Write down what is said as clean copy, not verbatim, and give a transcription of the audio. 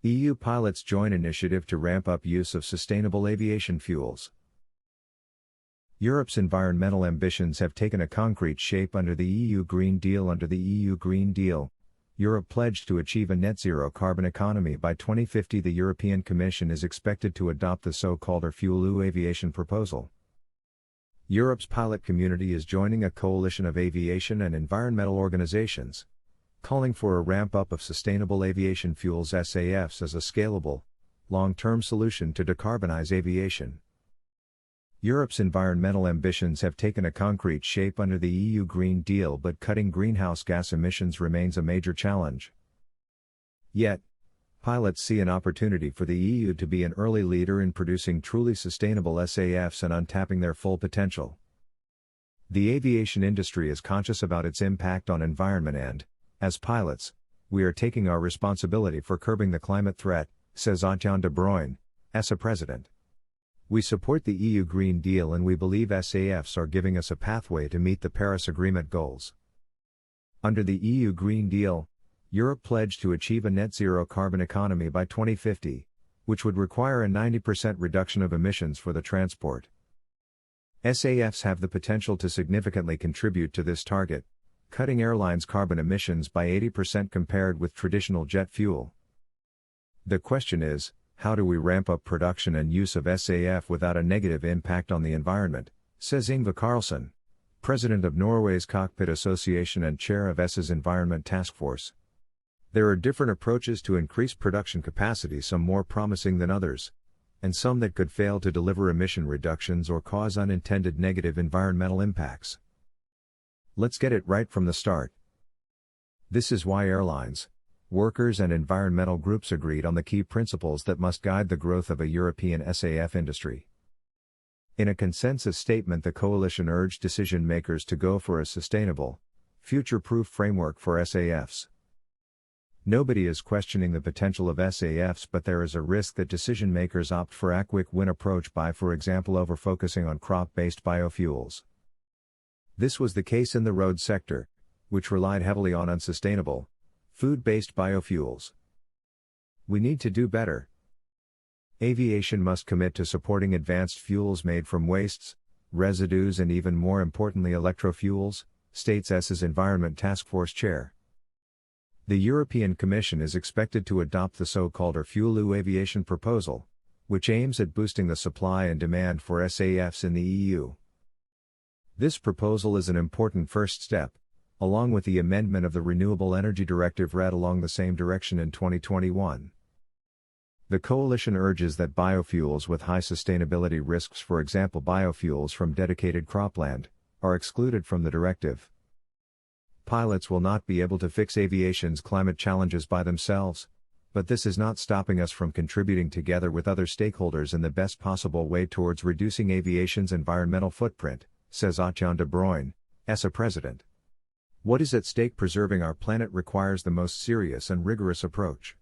EU pilots join initiative to ramp up use of sustainable aviation fuels. Europe's environmental ambitions have taken a concrete shape under the EU Green Deal. Under the EU Green Deal, Europe pledged to achieve a net-zero carbon economy by 2050. The European Commission is expected to adopt the so-called eTurboNews aviation proposal. Europe's pilot community is joining a coalition of aviation and environmental organizations, calling for a ramp-up of sustainable aviation fuels (SAFs) as a scalable, long-term solution to decarbonize aviation. Europe's environmental ambitions have taken a concrete shape under the EU Green Deal, but cutting greenhouse gas emissions remains a major challenge. Yet, pilots see an opportunity for the EU to be an early leader in producing truly sustainable SAFs and untapping their full potential. The aviation industry is conscious about its impact on environment and, as pilots, we are taking our responsibility for curbing the climate threat, says Etienne de Bruyne, ESA president. We support the EU Green Deal and we believe SAFs are giving us a pathway to meet the Paris Agreement goals. Under the EU Green Deal, Europe pledged to achieve a net-zero carbon economy by 2050, which would require a 90% reduction of emissions for the transport. SAFs have the potential to significantly contribute to this target, cutting airlines' carbon emissions by 80% compared with traditional jet fuel. The question is, how do we ramp up production and use of SAF without a negative impact on the environment, says Ingve Carlsen, president of Norway's Cockpit Association and chair of ESA's Environment Task Force. There are different approaches to increase production capacity, some more promising than others, and some that could fail to deliver emission reductions or cause unintended negative environmental impacts. Let's get it right from the start. This is why airlines, workers and environmental groups agreed on the key principles that must guide the growth of a European SAF industry. In a consensus statement, the coalition urged decision makers to go for a sustainable, future-proof framework for SAFs. Nobody is questioning the potential of SAFs, but there is a risk that decision makers opt for a quick-win approach by, for example, over-focusing on crop-based biofuels. This was the case in the road sector, which relied heavily on unsustainable, food-based biofuels. We need to do better. Aviation must commit to supporting advanced fuels made from wastes, residues and even more importantly electrofuels, states ESA's Environment Task Force chair. The European Commission is expected to adopt the so-called eTurboNews aviation proposal, which aims at boosting the supply and demand for SAFs in the EU. This proposal is an important first step, along with the amendment of the Renewable Energy Directive read along the same direction in 2021. The coalition urges that biofuels with high sustainability risks, for example biofuels from dedicated cropland, are excluded from the directive. Pilots will not be able to fix aviation's climate challenges by themselves, but this is not stopping us from contributing together with other stakeholders in the best possible way towards reducing aviation's environmental footprint, says Etienne de Bruyne, ESA president. What is at stake? Preserving our planet requires the most serious and rigorous approach.